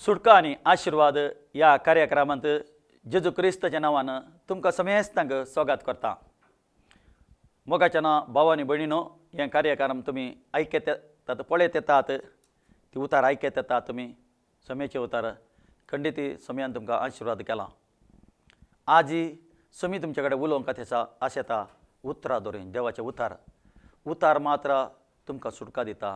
सुटका आणि आशीर्वाद या कार्यक्रमांत जेजू क्रिस्ताच्या नावानं तुमकां समेस्तांक स्वागत करता। मोगाच्या ना भाव आनी भयणीनो, हे कार्यक्रम तुमी आयकत येतात, पळयत येतात, ती उतार आयकत येतात तुमी समेचे उतार खंडीत समयान तुमकां आशीर्वाद केला। आजी समी तुमचे कडेन उलोवंक खातीर आशा येता उतरां दवरीन देवाचे उतार मात्र तुमकां सुटका दिता,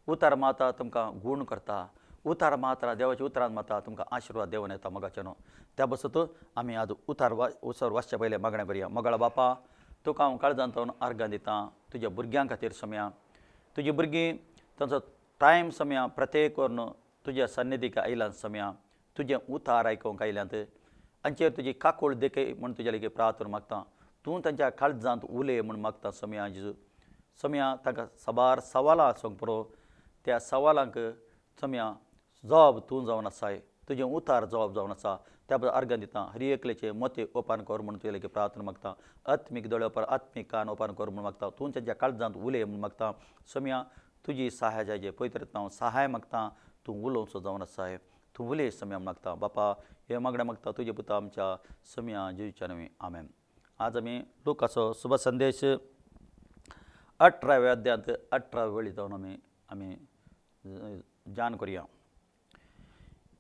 उतार मात्र तुमकां गूण करता, उतार मात्र देवाच्या उतरान मात्र तुमकां आशीर्वाद देवन येता मोगाचे न्हू। त्या बसत आमी आज उतार वाचचे पयले मागणें करया। मोगाळ बापा, तुका हांव काळजांतून अर्गां दितां तुज्या भुरग्यां खातीर समया, तुजी भुरगीं तांचो टायम समया प्रत्येक वरून तुज्या सन्निधीक आयल्यान समया, तुजें उतार आयकूंक आयल्यांत हांचेर तुजी काकूळ देखय म्हूण तुज्या लेगीत प्रार्थना मागता। तूं तांच्या काळजांत उलय म्हूण मागता समया जेजू। समया तांकां साबार सवालां आसूंक पुरो, त्या सवालांक समया जबाब तूं जावन आसाय, तुजें उतार जबाब जावन आसा। त्या बद्दल अर्गां दिता। हरी एकलेचे मोती ओपन कर म्हूण तुजे लेगीत प्रार्थना मागता। आत्मीक दोळे पर आत्मीक कान ओपन कर म्हूण मागता। तूं तांच्या काळजांत उलय म्हूण मागता समया। तुजी सहाय जाय पवित्र हांव सहाय मागता, तूं उलोवचो जावन आसाय, तूं उलय समया मागता। बापा हे मागणें मागता तुजे पुता आमच्या समया जेजूच्या नांवान आमेन। आज आमी लुकाचो शुभ संदेश 18व्या अध्यायांत 18 वेळी जावन आमी ध्यान करुया।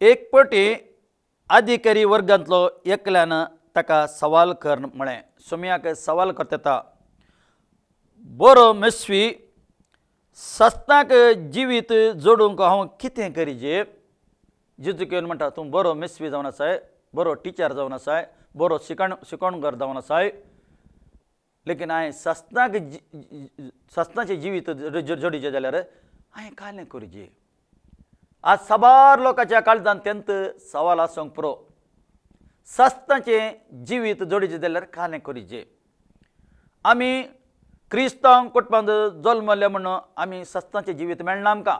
एक पटी अधिकारी वर्गांतलो एकल्यान ताका सवाल कर म्हळें। समयाक सवाल करता, बरो मेस्वी, सस्ताक जिवीत जोडूंक हांव कितें करीजे? जेजू घेवन म्हणटा, तूं बरो मेस्वी जावन आसाय, बरो टिचर जावन आसाय, बरो शिकवणकार जावन आसाय, लेकीन हांवें सस्ताचें जिवीत जोडिचें जाल्यार हांवें कांय करुजे? आज साबार लोकांच्या काळजांत तेंत सवाल आसूंक पुरो। सस्ताचें जिवीत जोडिचें जाल्यार कांय करुजे? आमी क्रिस्तांव कुटुंबांत जल्मले म्हणून आमी सस्ताचें जिवीत मेळना आमकां।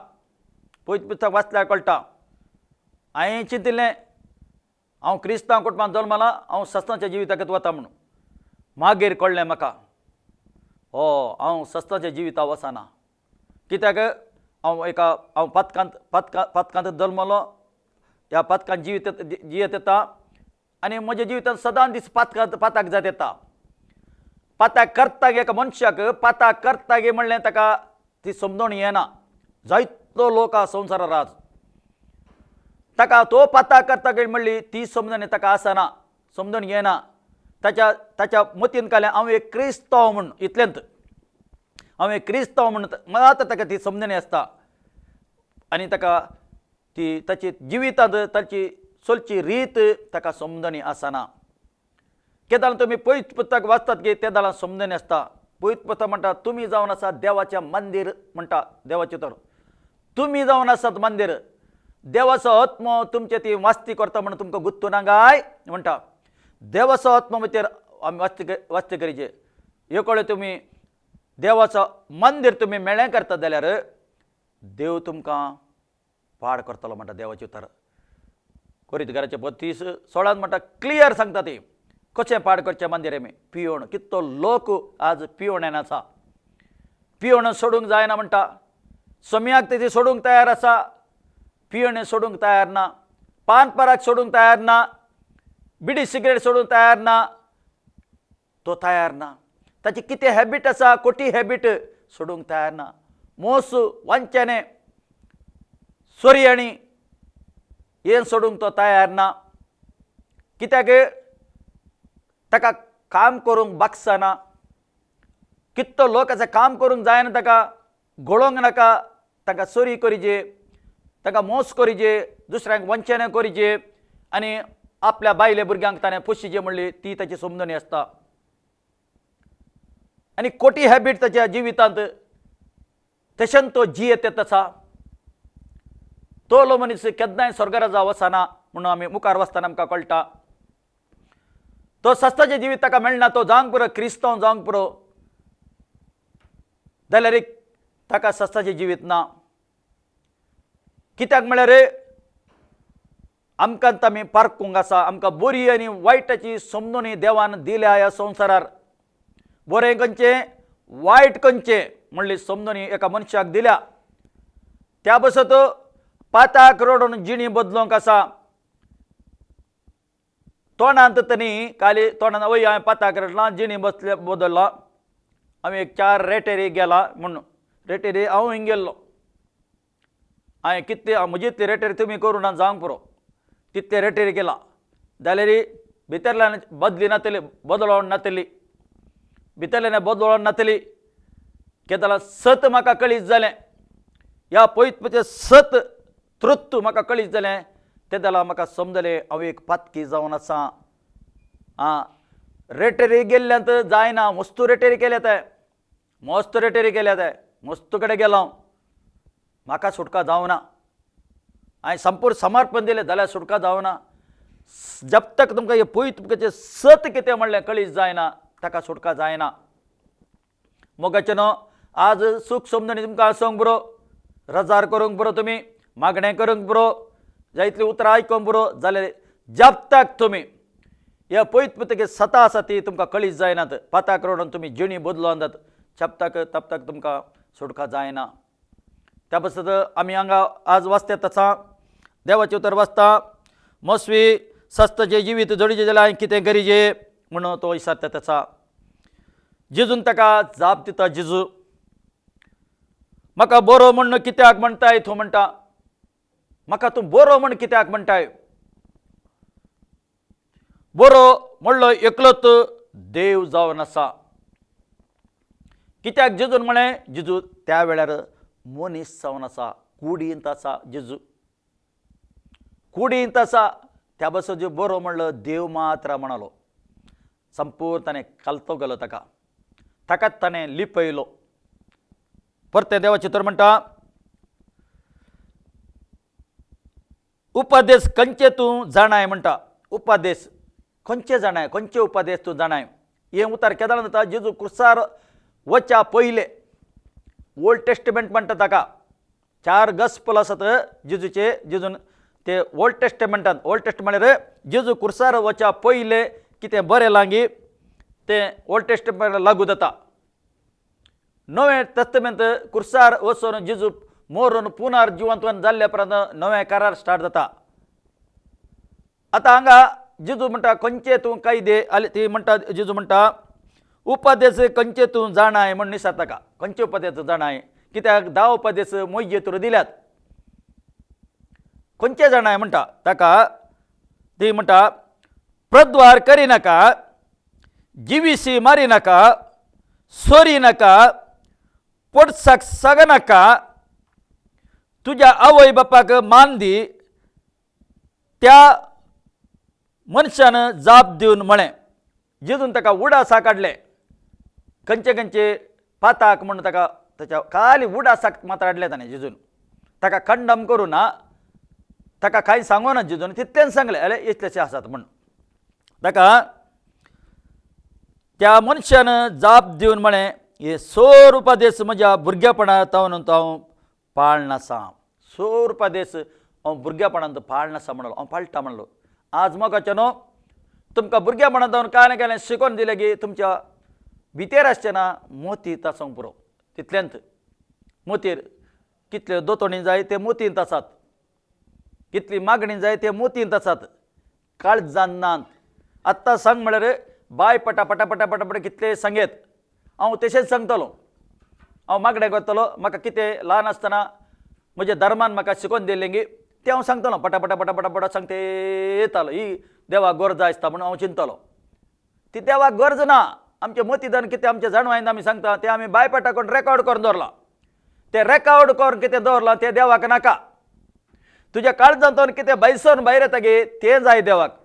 पयलीं पुस्तक वाचल्यार कळटा। हांवें चिंतिल्लें हांव क्रिस्तांव कुटुंबांत जल्मला, हांव सस्ताच्या जिविताकच वता म्हणून। मागीर कळ्ळें म्हाका, हांव सस्ताच्या जिवितांत वचना। कित्याक हांव पथकांत जल्मलो, ह्या पथकांत जियेत येता आनी म्हज्या जिवितांत सदांच दीस पाताक जात येता। पाताक करता एका मनशाक पाताक करता गे म्हणलें ताका ती समजून येना। जायतो लोक संवसारांत आज ताका तो पाताक करता गे म्हणली ती समजून ताका आसना, समजून येना। ताच्या मतीन कालें हांव एक क्रिस्तांव म्हूण, इतलेंत हांव एक क्रिस्तांव म्हूण मात ताका ती समजून आसता। आनी ताका ती ताची जिवितांत ताची चलची रीत ताका समजून आसना। केदां तुमी पयलीं पुस्तक वाचतात की ते दाळां समजून आसता। पयलीं पुस्तक म्हणटा तुमी जावन आसा देवाचें मंदीर, म्हणटा देवाचें तर तुमी जावन आसात मंदीर, देवाचो आत्मो तुमचे ती वास्ती करता म्हणून तुमकां गुत्तू ना काय म्हणटा। देवाचो आत्मो भितर आमी वास्ती करीचे। एक वेळ तुमी देवाचो मंदीर तुमी मेळ्ळें करता जाल्यार देव तुमकां पाड करतलो म्हणटा देवाचे उतर। कोरिंथीकाराचे 32:16 म्हणटा, क्लियर सांगता ती कशें पाड करचें मंदीर आमी। पिवण कितलो लोक आज पिवण्यान आसा, पिवण सोडूंक जायना म्हणटा। समयाक तेजी सोडूंक तयार आसा, पिवण सोडूंक तयार ना, पान पराग सोडूंक तयार ना, बिडी सिगरेट सोडूंक तयार ना, तो तयार ना। ताची कितें हॅबीट आसा, कोटी हॅबीट सोडूंक तयार ना। मोस, वांचने, चोरयाणी हें सोडूंक तो तयार ना। कित्याक ताका काम करूंक बागसना। कितलो लोक आसा काम करूंक जायना, ताका घोळोंक नाका, ताका चोरी करीचे, ताका मोस करीचे, दुसऱ्यांक वंचने करीचे आनी आपल्या बायले भुरग्यांक ताणें पोशिचे म्हणली ती ताची समजणी आसता। आनी कोटी हॅबीट ताच्या जिवितांत तशें तो जियेत येत आसा। तो मनीस केन्नाय स्वर्गराजा वचना म्हणून आमी मुखार वचतना आमकां कळटा। तो सस्ताचें जिवीत ताका मेळना, तो जावंक पुरो क्रिस्तांव जावंक पुरो जाल्यार एक ताका सस्ताचें जिवीत ना। कित्याक म्हळ्यार आमकां आमी पारखूंक आसा। आमकां बरी आनी वायटाची समजणी देवान दिल्या ह्या संवसारार। बरें खंयचें वायट खंयचें म्हणली समजणी एका मनशाक दिल्या। त्या बसत पाताक रोडून जिणी बदलोंक आसा तोंडांत तनी काली तोंडान वय हांवें पाताक रडला जिणी बसले बदलला हांवें एक 4 रेटेरी गेला म्हणून रेटेरी हांव हिंग गेल्लो हांवें कितले म्हजी इतली रेटेरी तुमी करूं ना जावंक पुरो तितले रेटेरी केला जाल्यार भितरल्यान बदली नातली बदलोवण नातली भितरल्यान बदलोवण नातली केदाला सत म्हाका कळीत जालें ह्या पवित्र सत तृत्त म्हाका कळीत जालें तें जाल्यार म्हाका समजलें हांव एक पातकी जावन आसा रेटेरी गेल्ल्यांत जायना मस्तू रेटेरी केल्या ते मस्त रेटेरी केल्या ते मस्त कडेन गेलो हांव म्हाका सुटका जावना हांवें संपूर्ण समर्पण दिलें जाल्यार सुटका जावना जब तक तुमकां हे पवित्र सत कितें म्हणलें कळीत जायना ताका सुटका जायना मोगाचे न्हू आज सूख समजणी तुमकां आसूंक बरो रजार करूंक बरो तुमी मागणें करूंक बरो जायतली उतरां आयकूंक बरो जाल्यार जब तक तुमी ह्या पवित्र सता आसा ती तुमकां कळीत जायनात पाताक रोडून तुमी जिणी बदलोवन जात तब तक तुमकां सुटका जायना त्या पासत आमी हांगा आज वाचतात आसा देवाचें उतर वाचता मोसवी सस्तचें जिवीत जोडिचें जाल्यार हांवें कितें गरजे म्हणून तो विचारतात आसा जेजून ताका जाप दिता जेजू म्हाका बरो म्हण कित्याक म्हणटाय तूं म्हणटा म्हाका तूं बरो म्हण कित्याक म्हणटाय बरो म्हणलो एकलोच देव जावन आसा कित्याक जेजून म्हळें जेजू त्या वेळार मनीस जावन आसा कुडींत आसा जेजू कुडींत आसा त्या बसो जो बरो म्हणलो देव मात्र म्हणालो संपूर्ण ताणें कालतो गेलो ताकाच ताणें लिपयलो परते देवाचें तर म्हणटा उपदेश खंयचे तूं जाणाय म्हणटा उपदेश खंयचे जाणाय खंयचे उपदेश तूं जाणाय हें उतर केदार जाता जेजू क्रुसार वचा पयले ओल्ड टेस्टमेंट म्हणटा ताका 4 गॉस्पल आसात जेजूचे जेजून ते ओल्ड टेस्टमेंटान जेजू क्रुसार वचा पयले कितें बरें लागी ते ओल्ड टेस्टमेंट लागू जाता नवे टेस्टमेंट क्रुसार वचून जेजू मोरून पुनर्जिवंत जाल्ल्या पर्यंत नवे करार स्टार्ट जाता आतां हांगा जेजू म्हणटा खंयचे तूं कायदे ती म्हणटा जेजू म्हणटा उपदेश खंयचे तूं जाणाय म्हण निसार ताका खंयचे उपदेश जाणाय कित्याक 10 उपदेश मोयजे तर दिल्यात खंयचे जाणाय म्हणटा ताका ती म्हणटा प्रद्वार करिनाका जिवीसी मारिनाका सोरिनाका पोटसाक सगनाका तुज्या आवय बापाक मान दी त्या मनशान जाप दिवन म्हळें जेजून ताका उडासा काडले खंयचे पाताक म्हण ताका ताच्या खाली उडासाक मात्राडले ताणें जेजून ताका खंडम करूं ना ताका कांय सांगो ना जेजून तितलेंच सांगलें अरे इतलेशे आसात म्हण ताका त्या मनशान जाप दिवन म्हळें हे सोर उपदेश म्हज्या भुरगेपणांत हांव पाळनासा सोर उपदेश हांव भुरगेपणांत पाळनासा म्हणलो हांव पाळटा म्हणलो आज मोगाचे न्हू तुमकां भुरगेपणांत कांय ना केलें शिकोवन दिलें की तुमच्या भितर आसचेना मोतींत आसूंक पुरो तितल्यांत मोतीर कितल्यो दोतोणी जाय ते मोतींत आसात कितली मागणी जाय ते मोतींत आसात काळजांत नात आत्तां सांग म्हळ्यार बाय पटा कितले सांगेत हांव तशेंच सांगतलो हांव मागणें करतलो म्हाका कितें ल्हान आसतना म्हज्या धर्मान म्हाका शिकोवन दिलें गी तें हांव सांगतलो पटा सांगते येतालो ही देवाक गरज आसता म्हणून हांव चिंतलो ती देवाक गरज ना आमचे मोतीदान कितें आमच्या जाणवायन आमी सांगता तें आमी बायपटा करून रेकॉर्ड करून दवरलां तें रेकॉर्ड करून कितें दवरलां तें देवाक नाका तुज्या काळजांतून कितें बैसोन भायर येता गे तें जाय देवाक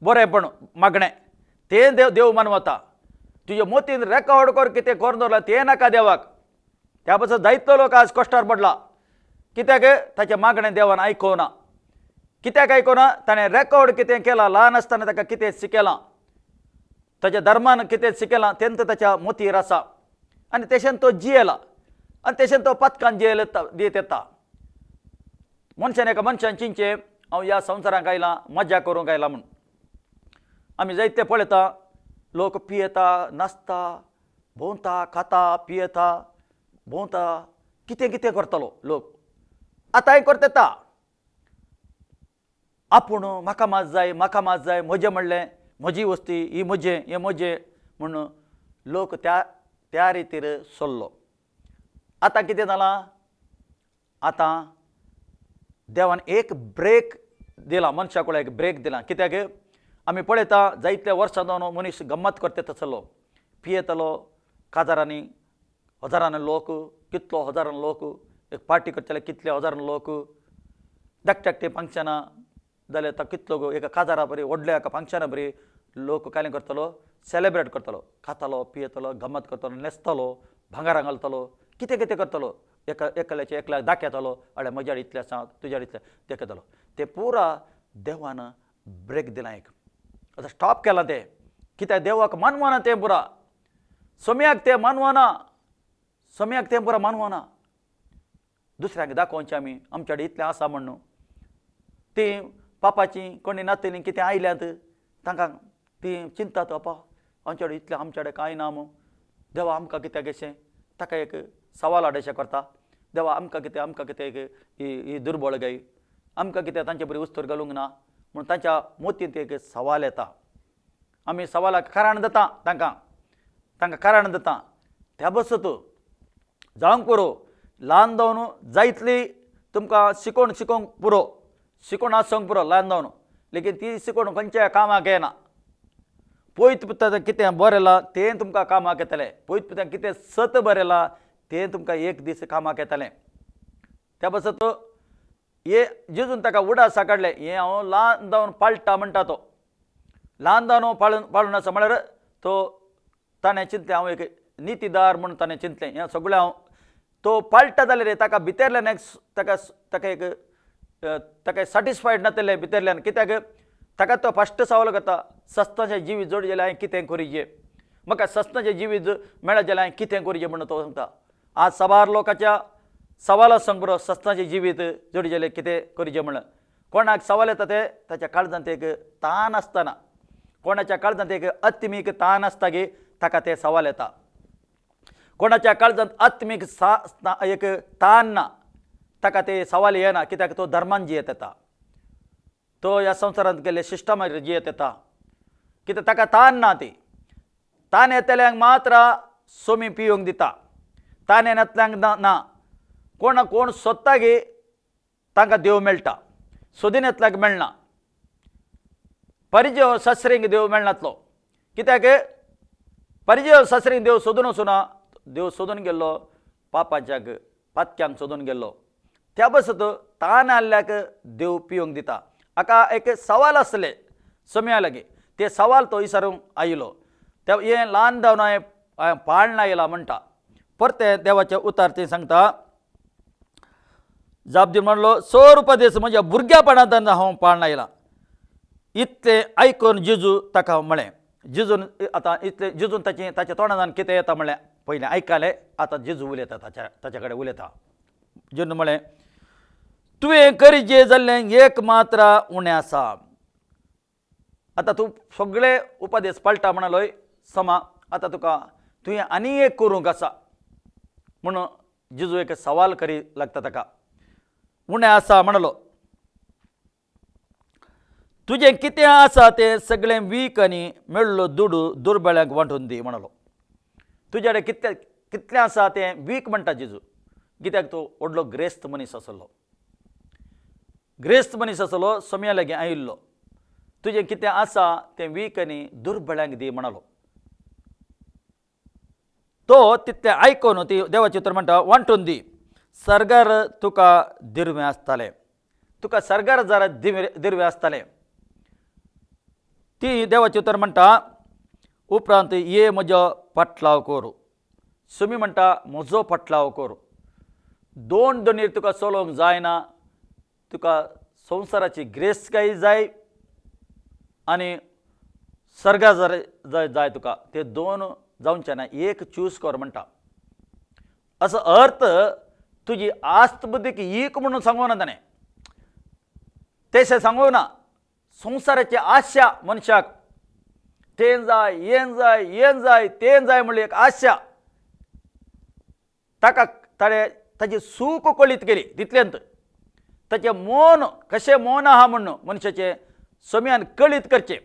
बरेंपण मागणें तें देव मानवता तुज्या मोतीन रेकॉर्ड कर कितें करून दवरलां तें नाका देवाक त्या पासून जायतो लोक आज कश्टार पडला कित्याक ताचें मागणें देवान आयकोना कित्याक आयकोना ताणें रेकॉर्ड कितें केलां ल्हान आसतना ताका कितें शिकयलां ताच्या धर्मान कितें शिकयलां तेंत ताच्या मोतीर आसा आनी तशें तो जियेला आनी तशें तो पथकान जियेल दीत येता मनशान एका मनशान चिंचे हांव ह्या संवसारांत आयलां मजा करूंक आयलां म्हूण आमी जायते पळयता लोक पियेता नाचता भोंवता खाता पियेता भोंवता कितें कितें करतलो लोक आता हे करता येता आपूण म्हाका मात जाय म्हजें म्हणलें म्हजी वस्ती ही म्हजें हें म्हजें म्हणून लोक त्या रितीर चल्लो. आतां कितें जालां, आतां देवान एक ब्रेक दिला मनशा कडेन, एक ब्रेक दिला. कित्याक आमी पळयता जायत्या वर्सां जावन मनीस गम्मत करता चल्लो, पियेतलो काजारांनी, हजारांनी लोक, कितलो हजारांनी लोक, एक पार्टी करतले कितले हजारांनी लोक, धाकटे फंक्शनां जाल्यार तो कितलो एका काजारा बरी व्हडल्या एका फंक्शना बरी लोक काय करतलो, सेलेब्रेट करतलो, खातलो पियेतलो गम्मत करतलो, न्हेसतलो, भांगारां घालतलो, कितें कितें करतलो, एकल्याक दाखयतलो, अळे म्हज्या इतलें आसा तुज्या इतलें दाखयतलो. ते पुरा देवान ब्रेक दिला, एक आतां स्टॉप केलां तें. कित्याक देवाक मानवना तें पुरा, सोम्याक तें मानवना, सोम्याक तें पुरा मानवना. दुसऱ्यांक दाखोवचें आमी आमचे कडेन इतलें आसा म्हणून. ती पापाची कोणी नातेली कितें आयल्यात तांकां ती चिंतात, अप्पा आमचे कडेन इतलें आमचे कडेन कांय ना, देवा आमकां कित्याक अशें, ताका एक सवाल हाडशें करता. देवा आमकां कितें एक ही दुर्बळ गाय, आमकां कितें तांचे बरी उस्तर घालूंक ना म्हूण तांच्या मोतींत एक सवाल येता. आमी सवालाक कारण दिता, तांकां कारण दिता. त्या बसत जावंक पुरो ल्हान जावन जायतली तुमकां शिकोवंक पुरो, शिकोवन आसोंक पुरो ल्हान जावन, लेकीन ती शिकोवन खंयच्या कामाक येना. पयत पुताक कितें बरयलां तें तुमकां कामाक येतलें, पयत पुताक कितें सत बरयलां तें तुमकां एक दीस कामाक येतलें. त्या बसत हे जेजून ताका उडास साकडलें, हें हांव ल्हान जावन पाळटा म्हणटा तो. ल्हान जावन पाळून आसा म्हळ्यार तो ताणें चिंतलें हांव एक नितीदार म्हणून ताणें चिंतलें, हें सगळें हांव तो पाळटा जाल्यार ताका भितरल्यान एक ताका सॅटिस्फायड नासलें भितरल्यान. कित्याक ताका तो फस्ट सवाल करता, सस्ताचें जिवीत जोड जाल्यार हांवें कितें करुचें, म्हाका सस्ताचें जिवीत मेळत जाल्यार हांवें कितें करुचें म्हणून तो सांगता. आज सबार लोकांच्या सवालां सांग बरो, सस्ताचें जिवीत जोडी जाल्यार कितें करुचें म्हणून. कोणाक सवाल येता ते ताच्या काळजांत एक ताण आसतना, कोणाच्या काळजांत एक आत्मीक ताण आसता की ताका ते सवाल येता. कोणाच्या काळजांत आत्मीक एक ताण ना ताका ते सवाल येना, कित्याक तो धर्मान जियेत येता, तो ह्या संवसारांत गेल्ले सिस्टमार जियेत येता. कित्याक ताका ताण ना, ती ताण येतल्यांक मात्र सोमी पिवंक दिता, ताण येनातल्यांक ना. कोण सोदता गे तांकां देव मेळटा, सोदीन येतल्यांक मेळना. परिजय ससरींक देव मेळनातलो, कित्याक परिजय ससरींक देव सोदून वचुना, देव सोदून गेल्लो पापाच्याक पातक्यांक सोदून गेल्लो. त्या बसत ताण आयल्ल्याक देव पिवंक दिता. हाका एक सवाल आसले सोम्या लागीं, ते सवाल तो विचारूंक आयलो. त्या हें ल्हान जावन हांवें पाळना येयला म्हणटा. परतें देवाचें उतार तें सांगता, जाप दिवन म्हणलो, सर उपदेश म्हज्या भुरग्यापणांतल्यान हांव पाळना येयलां. इतलें आयकून जेजू ताका म्हळें, जेजून आतां इतलें जेजून ताच्या तोंडांतल्यान कितें येता म्हणलें पयलें आयकलें, आतां जेजू उलयता ताच्या कडेन उलयता. जेजून म्हळें, तुवें करचें जाल्लें एक मात्र उणें आसा. आतां तूं सगळे उपदेश पाळटा म्हणलोय समा, आतां तुवें आनी एक करूंक आसा म्हणून जेजू एक सवाल करी लागता ताका. उणें आसा म्हणलो, तुजें कितें आसा तें सगळें वीक आनी मेळ्ळो दुडू दुर्बळ्यांक वांटून दी म्हणलो. तुजे कडेन कितलें आसा तें वीक म्हणटा जेजू, कित्याक तो व्हडलो ग्रेस्त मनीस आसलो. ग्रेस्त मनीस आसलो, सोम्या लागीं आयिल्लो. तुजें कितें आसा तें वीक आनी दुर्बळ्यांक दी म्हणलो. तो तितलें आयकून ती देवाची उतर म्हणटा, वांटून दी, सर्गार तुका दिर्वें आसतालें, तुका सर्गार जरा दिर्वें आसतालें. ती देवाची उतर म्हणटा, उपरांत ये म्हजो पाटलाव कोर. सुमी म्हणटा, म्हजो पाटलाव कोर. दोन दोनीर तुका चलोवंक जायना, तुका संवसाराची ग्रेस्तकाय जाय आनी सर्गा जाय तुका, ते दोन जावचे ना, एक चूज कर म्हणटा. असो अर्थ तुजी आस्त बुद्धीक ईक म्हणून सांगूं ना ताणें, तेशें सांगूं ना. संवसाराची आशा मनशाक तें जाय हें जाय हें जाय तें जाय म्हणली एक आशा, ताका ताणें ताची सूक कळीत केली तितल्यांत. ताचे मौन कशें मौन आहा म्हणून मनशाचे सोम्यान कळीत करचे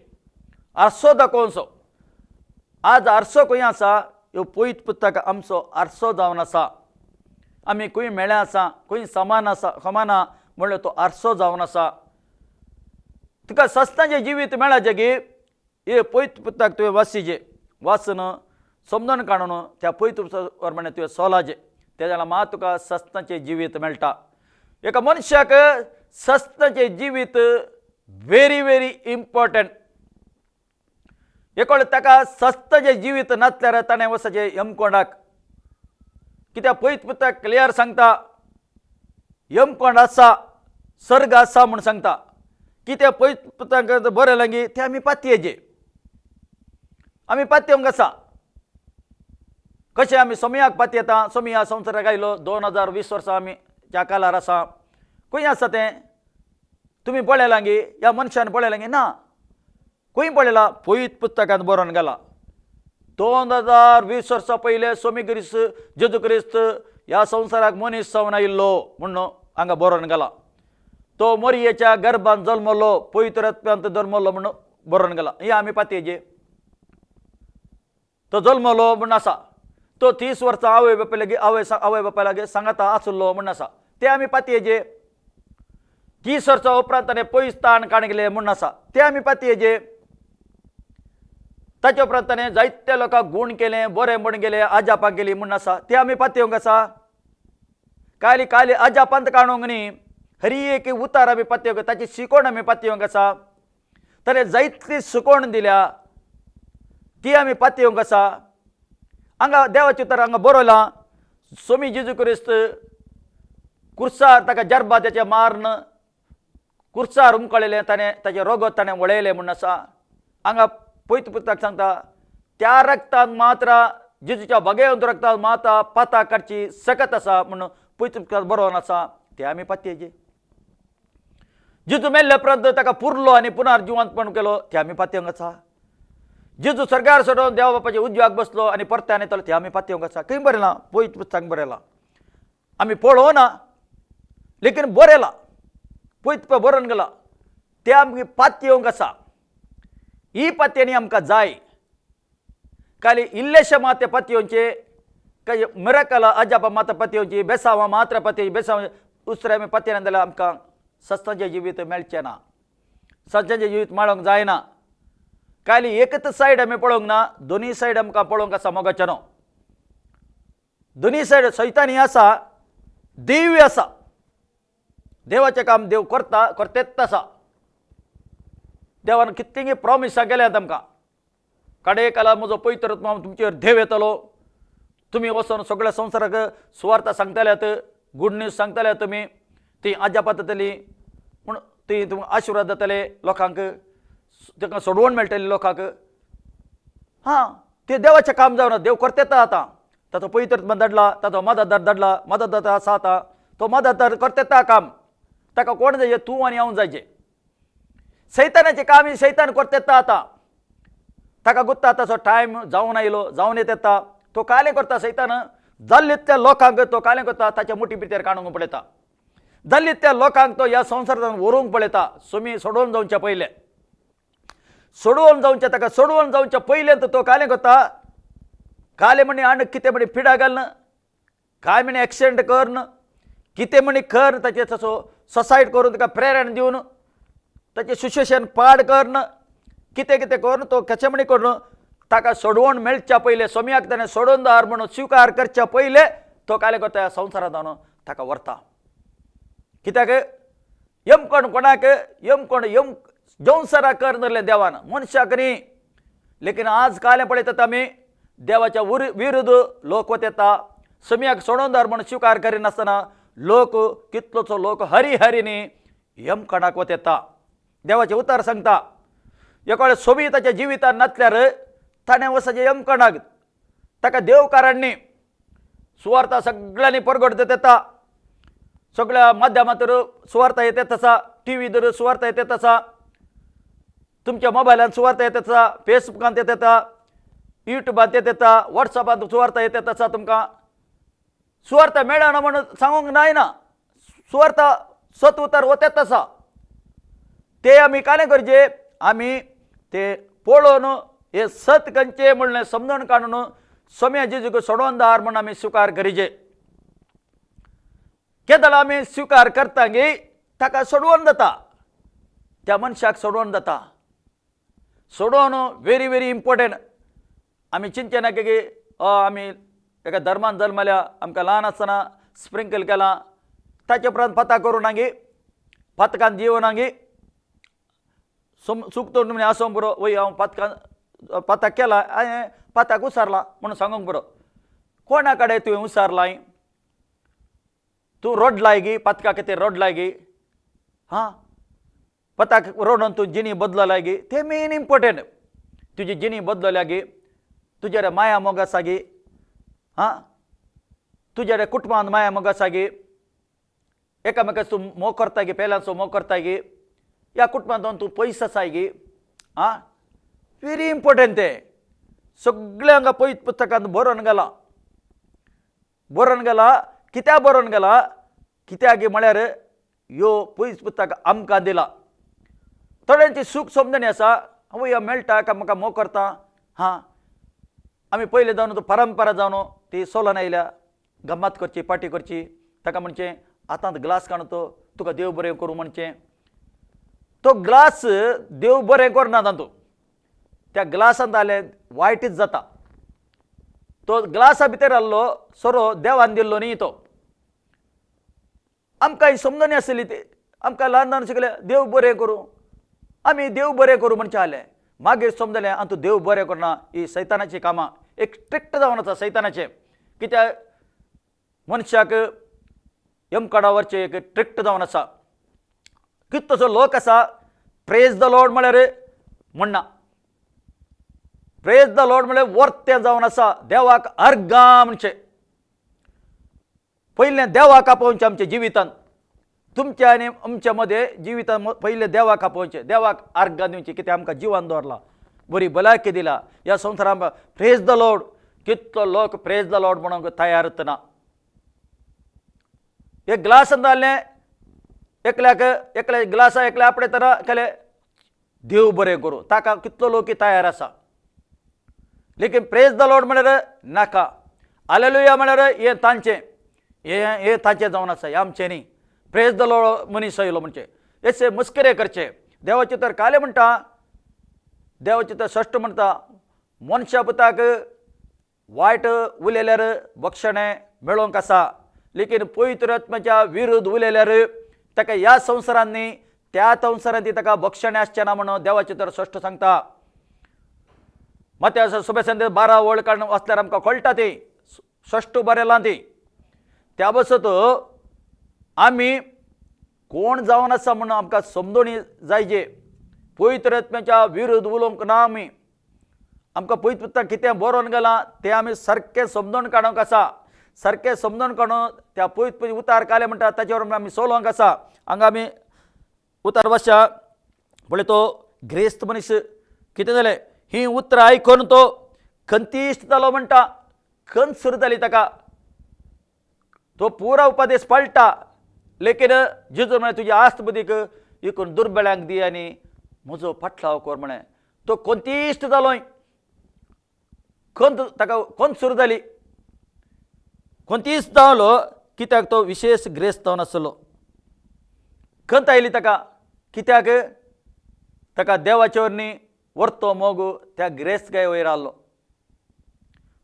आरसो दाखोवचो. आज आरसो खंय आसा ह्यो पवित्र पुस्तक आमचो आरसो जावन आसा. आमी खंय मेळ्ळे आसा खंय समान म्हणल्यार तो आरसो जावन आसा. तुका सस्तांचें जिवीत मेळ्ळा जगी हे पवित्र पुस्तक तुवें वाचून समजून काडून त्या पवित्र पुस्तका प्रमाणे तुवें चोलाचें. तेज्या लागून मात तुका सस्तांचें जिवीत मेळटा. एका मनशाक सस्तांचें जिवीत व्हेरी व्हेरी इम्पॉर्टंट. एक ताका सस्ताचें जिवीत नासल्यार ताणें वचचें यमकोंडाक. कित्याक पवित्र पुस्तक क्लियर सांगता यमकोंड आसा सर्ग आसा म्हूण सांगता. कित्याक पवित्र पुस्तकांत बरयलां की ते आमी पातयेचे. आमी पातयेवंक आसा. कशें आमी सोमयाक पातयेता. सोमी ह्या संवसाराक आयलो 2020 वर्सां आमी त्या कालार आसा. खंय आसा तें तुमी पळयलां की ह्या मनशान पळयलां की ना. खंय पळयलां पवित्र पुस्तकांत बरोवन गेला. 2020 वर्सां पयले सोमी जेजू क्रिस्त ह्या संवसाराक मनीस जावन आयिल्लो म्हणून हांगा बरोवन गेला. तो मोरयेच्या गर्भांत जल्मलो पवित्र आत्म्यांत जल्मलो म्हणून बरोवन गेला. हे आमी पातयेचे. तो जल्मलो म्हूण आसा. तो 30 वर्सां आवय बापाय लागीं सांगाता आसलो म्हूण आसा. ते आमी पातयेचे. 30 वर्सां उपरांत ताणें पयस ताण काण गेले म्हूण आसा. ते आमी पातयेचे. ताचे उपरांत ताणें जायत्या लोकांक गूण केलें बरें म्हूण गेले आजापाक गेली म्हूण आसा. ते आमी पातयेवंक आसा. काली आजापांत काणूंक न्ही हरी एक उतार आमी पातयेवंक ताची शिकोण आमी पातयेवंक आसा. ताणें जायतली शिकोण दिल्या ती आमी पातयेवंक आसा. हांगा देवाचे उतर हांगा बरयलां सोमी जेजू क्रिस्त कुर्सार ताका जरबादाचें मारन कुर्सार उमकळिल्लें ताणें ताचें रगत ताणें वळयलें म्हूण आसा. हांगा पवित्र पुस्तक सांगता त्या रक्तान मात्र जेजूच्या भगवंत रक्तान माता पाता काडची सकत आसा म्हणून पवित्र पुस्तकांत बरोवन आसा. ते आमी पातयेचे. जेजू मेल्ले उपरांत ताका पुरलो आनी पुनर्जिवंतपण केलो. ते आमी पातयेवंक आसा. जेजू स्वर्गार सोडून देवा बापाच्या उजव्याक बसलो आनी परत्यान येतलो. ते आमी पातयेवंक आसा. खंय बरयलां पवित्र पुस्तकांत बरयलां. आमी पळोवना लेकीन बरयलां पवित्र बरोवन गेला. ते आमी पातयेवंक आसा. ही पातयेनी आमकां जाय. खाली इल्लेशे मात पातयेवचे काही मिराकला अजापा मात पातयेवची बेसांवां मात्र पातयेवची बेसांव उसरे आमी पातयना जाल्यार आमकां सस्ताचें जिवीत मेळचें ना. सस्ताचें जिवीत मेळोंक जायना. खाली एकच सायड आमी पळोवंक ना. दोनी सायड आमकां पळोवंक आसा मोगाच्यानो. दोनी सायड सैतानी आसा देवी आसा. देवाचें काम देव करतेत आसा. देवान कितलींय प्रॉमिसां केल्यात आमकां. काडेकाला म्हजो पवित्र आत्मा तुमचेर देव येतलो. तुमी वचून सगळ्या संवसाराक सुवार्ता सांगतल्यात गूड न्यूज सांगतल्यात तुमी ती आजापात जातली पूण ती तुमकां आशिर्वाद जातले लोकांक ताका सोडवण मेळटली लोकांक. हां ते देवाचें काम जावना. देव करतेता आतां. ताचो पवित्र आत्मा धाडला ताचो मदतदार धाडला. मदतदार आसा आतां तो मदतदार करतेता काम. ताका कोण जाय तूं आनी हांव जायचें. सैतानाचें काम ही सैतान करतेता आतां. ताका गुत्ता ताचो टायम जावन आयलो जावन येता. तो कालें करता सैतान. जाल्लीं लोकांक तो कालें करता ताच्या मुठी भितर काडूंक पळयता. जाल्लीं लोकांक तो ह्या संवसारांत व्हरूंक पळयता. सोमी सोडून जावचे पयले ताका सोडून जावचे पयलेंत तो कालें करता. कालें म्हणी आनी कितें म्हणी पिडा घालन काय म्हणी एक्सिडेंट करन कितें म्हणी कर ताचे तसो सुसायड करून ताका प्रेरण दिवन ताचें सिच्युएशन पाड करन कितें कितें करून तो कशें म्हणी करून ताका सोडवण मेळच्या पयले सोम्याक ताणें सोडून दार म्हणून स्विकार करच्या पयले तो कालें करता ह्या संवसारांत जावन ताका व्हरता. कित्याक यमकोण कोणाक यमकोण जंवसाराक कर धरले देवान मनशाक न्ही. लेकीन आज कालें पळयतात आमी देवाच्या विरुद्ध लोक वता. सोम्याक सोडून दार म्हणून स्विकार करिनासतना लोक कितलोचो लोक हरी हरीनी यमकोणाक वता. देवाचें उतर सांगता एक वेळ सोमी ताच्या जिवितांत नासल्यार ताणें वचचें यमकोणाक. ताका देव कारणनी सुवार्ता सगळ्यांनी परगट येता. सगळ्या माध्यमांतर सुवार्ता येत आसा. टीव्हीर सुवार्ता येत आसा. तुमच्या मोबायलान सुवार्ता येत आसा. फेसबुकांत येत येता. युट्यूबांत येत येता. वॉट्सॅपांत सुवार्ता येत आसा. तुमकां सुवार्ता मेळना म्हणून सांगूंक जायना. सुवार्ता सत उतार होते तसा ते आम्ही काय नाही करचे आम्ही ते पळोवन हे सत कंचे म्हणून समजून काढून सोम्या जेजूक सोडोवन दार म्हणून आम्ही स्वीकार करीचे केदला आम्ही स्वीकार करता गे ताका सोडवून जाता त्या मनशाक सोडवून जाता सोडवून व्हेरी व्हेरी इम्पॉर्टंट आम्ही चिंतना की आम्ही एका धर्मान जल्मल्या आमकां ल्हान आसतना स्प्रिंकल केला ताचे उपरांत पता करूं नागी पथकान जिवो नागी सुकतो म्हणे आसूं बरो वय हांव पथक केला हांवें पथक उसारला म्हणून सांगूंक बरो कोणा कडेन तुवें उसारलाय तूं रोडलाय गी पथका कितें रोडलाय गी हां पथक रोडून तूं जिणी बदललाय गी ते मेन इम्पॉर्टंट तुजी जिणी बदलल्या गी तुजेर माया मोग आसा गी हां तुजेर कुटुंबांत माया मोग आसा गी एकामेकाच तूं मोग करताय गी पेलांचो मोग करताय गी या कुटुंबांत तूं पयस आसाय गी हां व्हेरी इम्पॉर्टंट ते सगळें हांगा पयत पुस्तकांत बरोवन गेला कित्याक बरोवन गेला कित्याक गे म्हळ्यार ह्यो पयस पुस्तक आमकां दिला थोड्यांची सूख समजणी आसा आवय मेळटा म्हाका मोग करता हां आमी पयले जावन परंपरा जावन ती सोलन आयल्या गम्मत करची पार्टी करची ताका म्हणचें हातांत ग्लास काडून तो तुका देव बरें करूं म्हणचें तो ग्लास देव बरें करना तातूंत त्या ग्लासांत आले वायटच जाता तो ग्लासा भितर आसलो सोरो देवान दिल्लो न्ही तो आमकां ही समजणी आसली ती आमकां ल्हान ल्हान शिकले देव बरें करूं आमी देव बरें करूं म्हणचे आले मागीर समजलें आं तूं देव बरें करना ही सैतानाची कामां एक स्ट्रिक्ट जावन आसा सैतानाचें कित्याक मनशाक यमकाडावरचें एक स्ट्रिक्ट जावन आसा कित तसो लोक आसा प्रेज द लॉर्ड म्हळ्यार म्हणना प्रेज द लॉर्ड म्हळ्यार वर्तें जावन आसा देवाक अर्गां म्हणचें पयलें देवाक आपोवचें आमच्या जिवितांत तुमच्या आनी आमच्या मदें जिवितांत पयलें देवाक आपोवचें देवाक अर्गां दिवचें कितें आमकां जिवान दवरला बरी भलायकी दिला ह्या संवसारांत प्रेज द लॉर्ड कितलो लोक प्रेज द लॉर्ड म्हणूंक तयारच ना एक ग्लास जाल्लें एकल्या ग्लासा एकल्या आपणे तरा केलें देव बरें करूं ताका कितलो लोक तयार आसा लेकीन प्रेज द लॉर्ड म्हळ्यार नाका हालेलुया म्हळ्यार हें तांचें हें तांचें जावन आसा हें आमचें न्ही प्रेज द लॉर्ड मनीस आयलो म्हणचे एसे मस्करे करचे देवाचे तर काले म्हणटा देवाचे तर षष्ट म्हणटा मनशा पुताक वायट उलयल्यार बक्षणें मेळोवंक आसा लेकीन पवित्र आत्म्याच्या विरुद्ध उलयल्यार ताका ह्या संवसारांत न्ही त्या संवसारांत ताका बक्षणें आसचें ना म्हणून देवाचे तर षष्ट सांगता मातय सुबेसंद 12 वळ काडून वाचल्यार आमकां कळटा ती षष्ट बरयलां ती त्या बसत आमी कोण जावन आसा म्हणून आमकां समजोणी जायचे पवित्र आत्म्याच्या विरुद्ध उलोवंक ना आमी आमकां पयत पुस्तक कितें बरोवन गेलां तें आमी सारकें समजोन काडूंक आसा सारकें समजोन काडून त्या पयत उतार काले म्हणटा ताचे वरवीं आमी चलोवंक आसा हांगा आमी उतार वाचया पळय तो ग्रेस्त मनीस कितें जालें ही उतरां आयकून तो खंतिश्ट जालो म्हणटा खंत सुरू जाली ताका तो पुरा उपदेश पळटा लेकीन जेजू म्हणे तुजी आस्त बुदीक इकून दुर्बळ्यांक दी आनी म्हजो फाटलाव कर म्हणे तो खंतिश्ट जालोय खंत ताका खंत सुरू जाली खंतिश्ट जालो कित्याक तो विशेष ग्रेस्त जावन आसलो खंत आयली ताका कित्याक ताका देवाचे वरवीं वर्तो मोग त्या ग्रेस्त वयर आसलो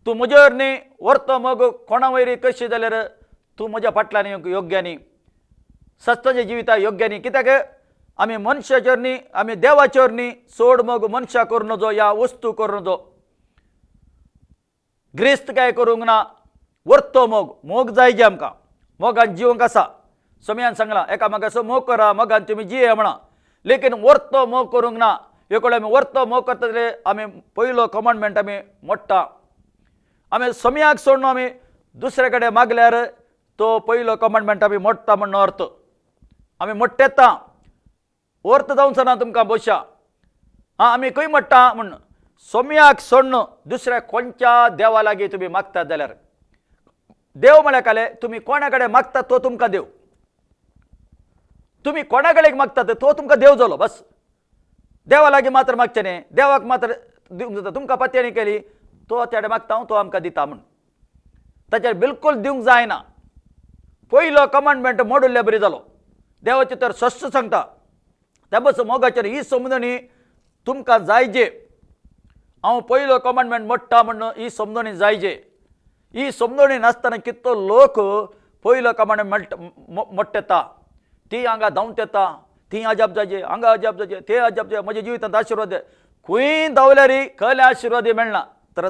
तूं म्हजे वरवीं वर्तो मोग कोणा वयरी कशी जाल्यार तूं म्हज्या फाटल्यान योग्य न्ही सस्ताच्या जिविता योग्य न्ही कित्याक आमी मनशाचे वरवीं आमी देवाचे वरवीं सोड मोग मनशा करूं नजो या वस्तू करूं नजो ग्रेस्त काय करूंक ना वर्तो मोग जायचे आमकां मोगान जिवंक आसा समयान सांगलां एकामेकाचो मोग करा मोगान तुमी जिये म्हणा लेकीन वर्तो मोग करूंक ना एक आमी वर्तो मोग करता जाल्यार आमी पयलो कमांडमेंट आमी मोडटा आमी समयाक सोडून आमी दुसरे कडेन मागल्यार तो पयलो कमांडमेंट आमी मोडटा म्हणून अर्थ आमी मोडटा येता अर्थ जावंक ना तुमकां बोशा हां आमी खंय मोडटा म्हण समयाक सोडून दुसऱ्या खंयच्या देवा लागीं तुमी मागतात जाल्यार देव म्हळ्यार काले तुमी कोणा कडेन मागतात तो तुमकां देव तुम्ही कोणाकडे मागतात तो तुमका देव झालो बस. देवा लागी मात्र मागचे न्ही, देवाक मात्र दिवंक जाता. तुमकां पत्यानी केली तो त्याडे मागता तो आमकां दिता म्हण ताचेर बिलकुल दिवंक जायना. पयलो कमांडमेंट मोडुल्ल्या बरी जालो. देवाचे तर स्पश्ट सांगता त्या बस मोगाचेर ही समजणी तुमकां जायजे. हांव पयलो कमांडमेंट मोडटा म्हणून ही समजणी जायजे. ही समजणी नासतना कितलो लोक पयलो कमांडमेंट मोडटा येता, ती हांगा धांवत येता, ती अजाप जायचे, हांगा अजाप जायचे, ते अजाप जाय, म्हज्या जिवितांत आशिर्वाद दे. खंय धांवल्यार खंय आशिर्वाद मेळना. तर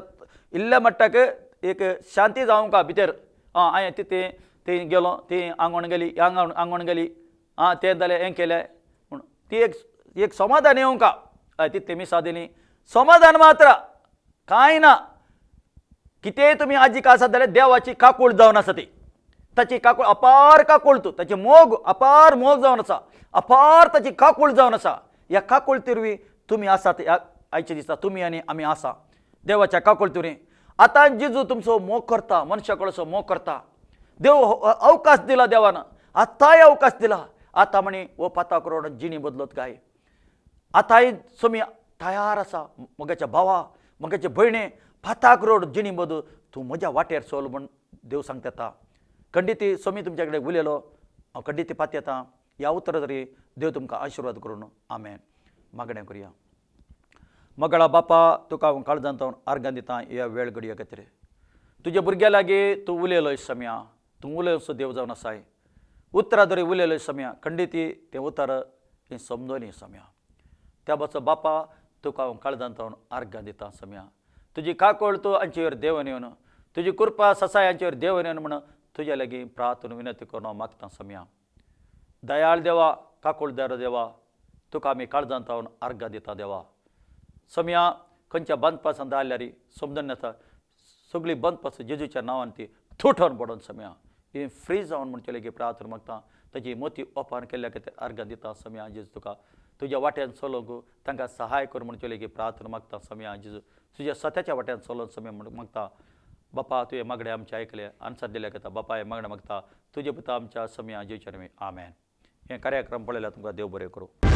इल्ल्या मट्टाक एक शांती जावंक भितर हांवें ते गेलो, ती आंगवण गेली, आंगवण गेली, तें जालें, हें केलें म्हूण ती एक समाधान येवंक तितली मिसा दिली. समाधान मात्र कांय ना. कितेंय तुमी आजीक आसात जाल्यार देवाची काकूळ जावन आसा ती. ताची काकूळ अपार काकूळ तूं, ताचे मोग अपार मोग जावन आसा, अपार ताची काकूळ जावन आसा. ह्या काकूळ तिरवी तुमी आसात. आयच्या दिसा तुमी आनी आमी आसा देवाच्या काकूळ तिरवी. आतां जेजू तुमचो मोग करता, मनशा कडचो मोग करता. देव अवकाश दिला देवानं, आतांय अवकाश दिला. आतां म्हणी वो 5 करोड जिणी बदलत काय. आतांय तुमी तयार आसा. मगाच्या भावा, मगाच्या भयणे, 5 करोड जिणी बदल तूं म्हज्या वाटेर चल म्हूण देव सांगता येता. खंडीत समी तुमच्या कडेन उलयलो, हांव खंडीत पात येता. ह्या उतर तरी देव तुमकां आशिर्वाद करून. आमेन. मागणें करया. मगळा बापा, तुका हांव काळजांत आर्गां दिता ह्या वेळ घडये खातीर. तुज्या भुरग्या लागीं तूं उलयलोय सम्या, तूं उलयसो देव जावन आसाय. उतरां तरी उलयलोय सम्या, खंडीत तें उतर हें समजोनी सम्या. त्या बसो बापा, तुका हांव काळजांत आर्गां दिता सम्या. तुजी काकूळ तूं हांचे वयर देंवन येवन, तुजी कृपा ससाय हांचे वयर देंवन येवन म्हण तुज्या लागीं प्रार्थना विनंती करून हांव मागता सम्या. दयाळ देवा, काकूळ देवा, तुका आमी काळजांत आर्गां दिता देवा. सम्या खंयच्या बंद पासन आयल्यार समजून येता सगळी बंद पास जेजूच्या नांवान ती थोठोन पडोन सम्या ही फ्री जावन म्हणचे लेगीत प्रार्थना मागता. ताची मोती ओपन केल्ल्या खातीर आर्गां दिता सम्या. जेजू तुका तुज्या वाट्यान चलोंक तांकां सहाय कर म्हणचे लेगीत प्रार्थना मागता सम्या. जेजू तुज्या सत्याच्या वाट्यान चलोवन सम्या म्हण मागता. बापा तुवें मागणें आमचे आयकले, आन्सर दिल्या खातीर बापा हें मागणें मागता तुजे पुता आमच्या सम्या जेजूच्या नांवान. आमेन. हें कार्यक्रम पळयल्यार तुमकां देव बरें करूं.